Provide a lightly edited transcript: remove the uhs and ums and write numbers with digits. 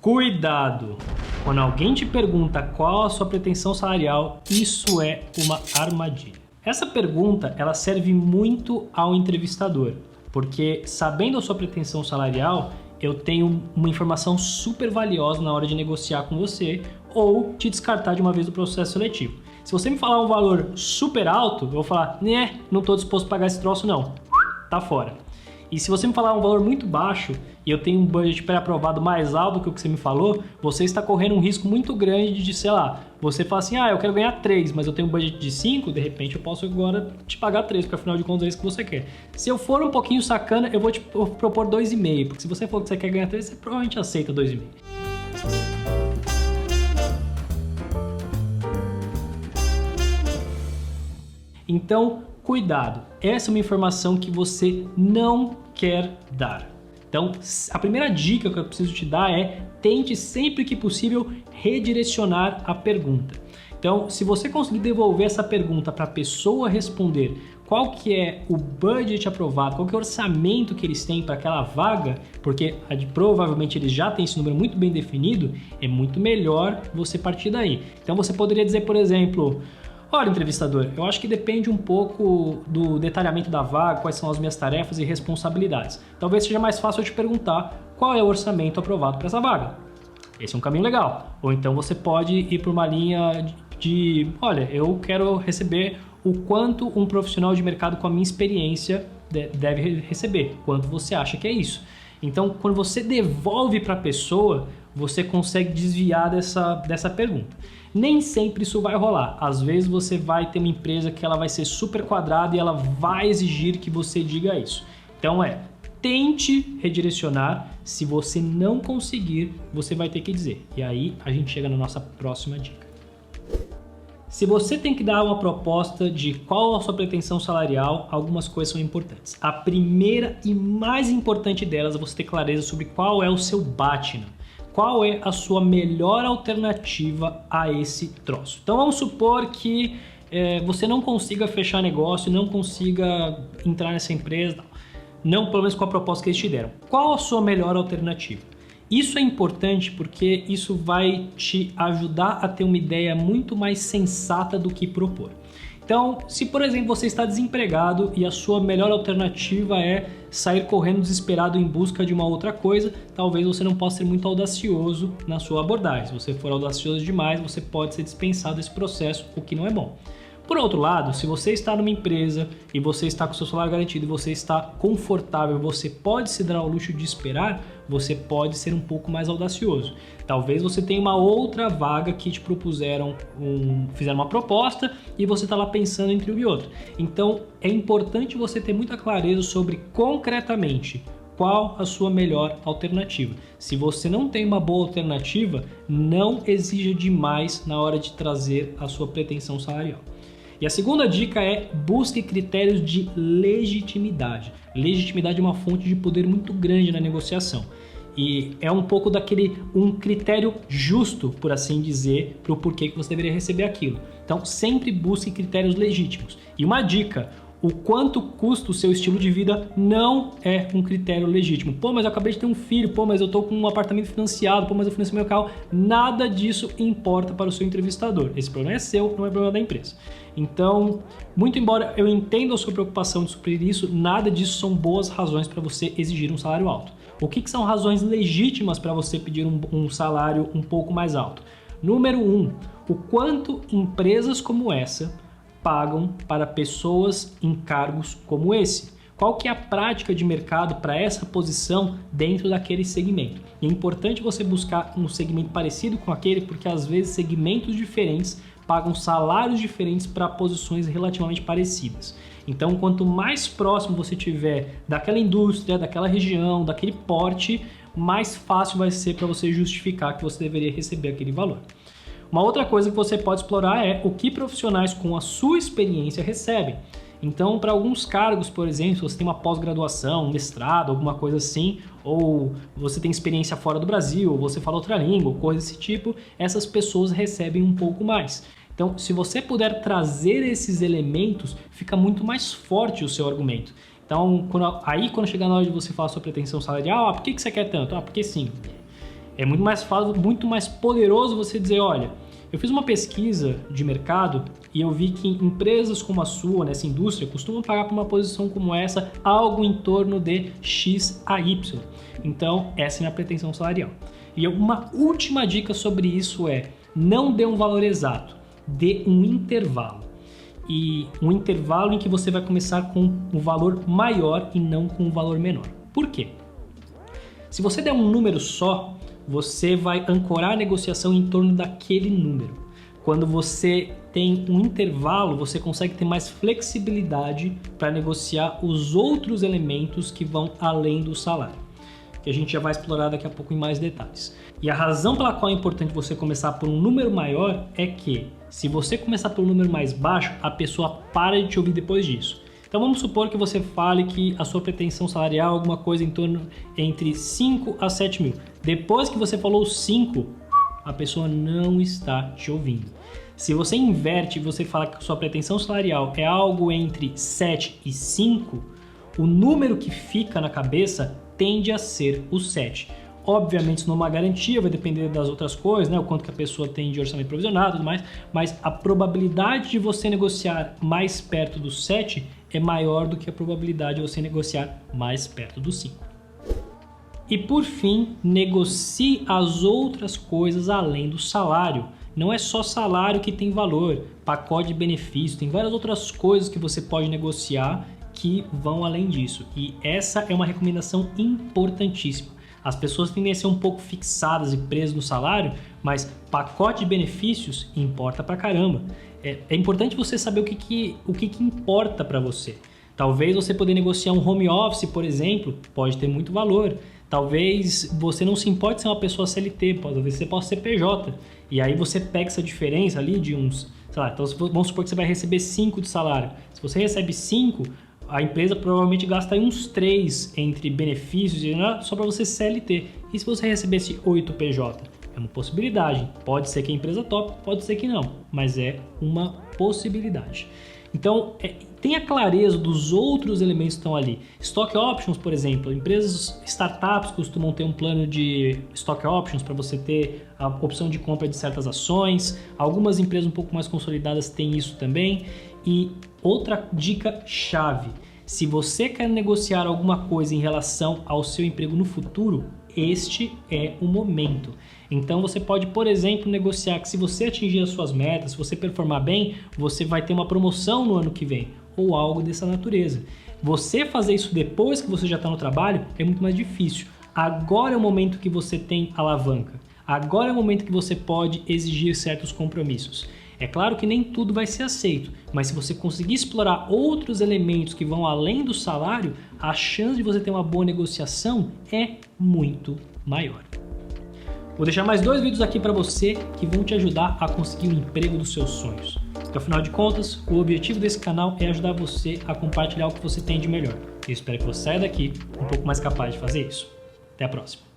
Cuidado! Quando alguém te pergunta qual a sua pretensão salarial, isso é uma armadilha. Essa pergunta, ela serve muito ao entrevistador, porque sabendo a sua pretensão salarial, eu tenho uma informação super valiosa na hora de negociar com você ou te descartar de uma vez do processo seletivo. Se você me falar um valor super alto, eu vou falar, né, não estou disposto a pagar esse troço não, tá fora. E se você me falar um valor muito baixo e eu tenho um budget pré-aprovado mais alto que o que você me falou, você está correndo um risco muito grande de, sei lá, você fala assim, eu quero ganhar 3, mas eu tenho um budget de 5, de repente eu posso agora te pagar 3, porque afinal de contas é isso que você quer. Se eu for um pouquinho sacana, eu vou te propor 2,5, porque se você for que você quer ganhar 3, você provavelmente aceita 2,5. Então, cuidado, essa é uma informação que você não quer dar. Então, a primeira dica que eu preciso te dar é tente sempre que possível redirecionar a pergunta. Então, se você conseguir devolver essa pergunta para a pessoa responder qual que é o budget aprovado, qual que é o orçamento que eles têm para aquela vaga, porque provavelmente eles já têm esse número muito bem definido, é muito melhor você partir daí. Então, você poderia dizer, por exemplo, olha, entrevistador, eu acho que depende um pouco do detalhamento da vaga, quais são as minhas tarefas e responsabilidades. Talvez seja mais fácil eu te perguntar qual é o orçamento aprovado para essa vaga. Esse é um caminho legal. Ou então você pode ir para uma linha de, olha, eu quero receber o quanto um profissional de mercado com a minha experiência deve receber. Quanto você acha que é isso? Então, quando você devolve para a pessoa, você consegue desviar dessa pergunta. Nem sempre isso vai rolar. Às vezes você vai ter uma empresa que ela vai ser super quadrada e ela vai exigir que você diga isso. Então tente redirecionar. Se você não conseguir, você vai ter que dizer. E aí a gente chega na nossa próxima dica. Se você tem que dar uma proposta de qual a sua pretensão salarial, algumas coisas são importantes. A primeira e mais importante delas é você ter clareza sobre qual é o seu BATNA. Qual é a sua melhor alternativa a esse troço? Então vamos supor que você não consiga fechar negócio, não consiga entrar nessa empresa, não pelo menos com a proposta que eles te deram. Qual a sua melhor alternativa? Isso é importante porque isso vai te ajudar a ter uma ideia muito mais sensata do que propor. Então, se por exemplo você está desempregado e a sua melhor alternativa é sair correndo desesperado em busca de uma outra coisa, talvez você não possa ser muito audacioso na sua abordagem. Se você for audacioso demais, você pode ser dispensado desse processo, o que não é bom. Por outro lado, se você está numa empresa e você está com seu salário garantido e você está confortável, você pode se dar ao luxo de esperar, você pode ser um pouco mais audacioso. Talvez você tenha uma outra vaga que te propuseram, fizeram uma proposta e você está lá pensando entre um e outro. Então é importante você ter muita clareza sobre concretamente qual a sua melhor alternativa. Se você não tem uma boa alternativa, não exija demais na hora de trazer a sua pretensão salarial. E a segunda dica é busque critérios de legitimidade. Legitimidade é uma fonte de poder muito grande na negociação. E é um pouco um critério justo, por assim dizer, para o porquê que você deveria receber aquilo. Então sempre busque critérios legítimos. E uma dica, o quanto custa o seu estilo de vida não é um critério legítimo. Pô, mas eu acabei de ter um filho, pô, mas eu tô com um apartamento financiado, pô, mas eu financei meu carro. Nada disso importa para o seu entrevistador. Esse problema é seu, não é problema da empresa. Então, muito embora eu entenda a sua preocupação de suprir isso, nada disso são boas razões para você exigir um salário alto. O que são razões legítimas para você pedir um salário um pouco mais alto? Número 1, o quanto empresas como essa pagam para pessoas em cargos como esse. Qual que é a prática de mercado para essa posição dentro daquele segmento? E é importante você buscar um segmento parecido com aquele, porque às vezes segmentos diferentes pagam salários diferentes para posições relativamente parecidas. Então, quanto mais próximo você tiver daquela indústria, daquela região, daquele porte, mais fácil vai ser para você justificar que você deveria receber aquele valor. Uma outra coisa que você pode explorar é o que profissionais com a sua experiência recebem. Então, para alguns cargos, por exemplo, se você tem uma pós-graduação, um mestrado, alguma coisa assim, ou você tem experiência fora do Brasil, ou você fala outra língua, coisa desse tipo, essas pessoas recebem um pouco mais. Então, se você puder trazer esses elementos, fica muito mais forte o seu argumento. Então, quando chegar na hora de você falar sua pretensão salarial, por que você quer tanto? Porque sim. É muito mais fácil, muito mais poderoso você dizer, olha, eu fiz uma pesquisa de mercado e eu vi que empresas como a sua, nessa indústria, costumam pagar por uma posição como essa algo em torno de X a Y. Então, essa é a minha pretensão salarial. E uma última dica sobre isso é, não dê um valor exato, dê um intervalo. E um intervalo em que você vai começar com um valor maior e não com um valor menor. Por quê? Se você der um número só, você vai ancorar a negociação em torno daquele número. Quando você tem um intervalo, você consegue ter mais flexibilidade para negociar os outros elementos que vão além do salário, que a gente já vai explorar daqui a pouco em mais detalhes. E a razão pela qual é importante você começar por um número maior é que, se você começar por um número mais baixo, a pessoa para de te ouvir depois disso. Então vamos supor que você fale que a sua pretensão salarial é alguma coisa em torno entre 5 a 7 mil. Depois que você falou 5, a pessoa não está te ouvindo. Se você inverte e você fala que a sua pretensão salarial é algo entre 7 e 5, o número que fica na cabeça tende a ser o 7. Obviamente isso não é uma garantia, vai depender das outras coisas, né? O quanto que a pessoa tem de orçamento provisional e tudo mais, mas a probabilidade de você negociar mais perto do 7 é maior do que a probabilidade de você negociar mais perto do 5. E por fim, negocie as outras coisas além do salário. Não é só salário que tem valor, pacote de benefícios, tem várias outras coisas que você pode negociar que vão além disso. E essa é uma recomendação importantíssima. As pessoas tendem a ser um pouco fixadas e presas no salário, mas pacote de benefícios importa pra caramba. É importante você saber o que importa para você. Talvez você poder negociar um home office, por exemplo, pode ter muito valor. Talvez você não se importe de ser uma pessoa CLT, talvez você possa ser PJ. E aí você pega essa diferença ali de uns, sei lá, então vamos supor que você vai receber 5 de salário. Se você recebe 5, a empresa provavelmente gasta uns 3 entre benefícios e só para você CLT. E se você recebesse 8 PJ? É uma possibilidade. Pode ser que a empresa tope, pode ser que não, mas é uma possibilidade. Então, tenha clareza dos outros elementos que estão ali. Stock Options, por exemplo, empresas, startups costumam ter um plano de Stock Options para você ter a opção de compra de certas ações. Algumas empresas um pouco mais consolidadas têm isso também. E outra dica chave, se você quer negociar alguma coisa em relação ao seu emprego no futuro, este é o momento. Então você pode, por exemplo, negociar que se você atingir as suas metas, se você performar bem, você vai ter uma promoção no ano que vem, ou algo dessa natureza. Você fazer isso depois que você já está no trabalho é muito mais difícil. Agora é o momento que você tem alavanca. Agora é o momento que você pode exigir certos compromissos. É claro que nem tudo vai ser aceito, mas se você conseguir explorar outros elementos que vão além do salário, a chance de você ter uma boa negociação é muito maior. Vou deixar mais 2 vídeos aqui para você que vão te ajudar a conseguir o emprego dos seus sonhos. Porque, afinal de contas, o objetivo desse canal é ajudar você a compartilhar o que você tem de melhor. Eu espero que você saia daqui um pouco mais capaz de fazer isso. Até a próxima.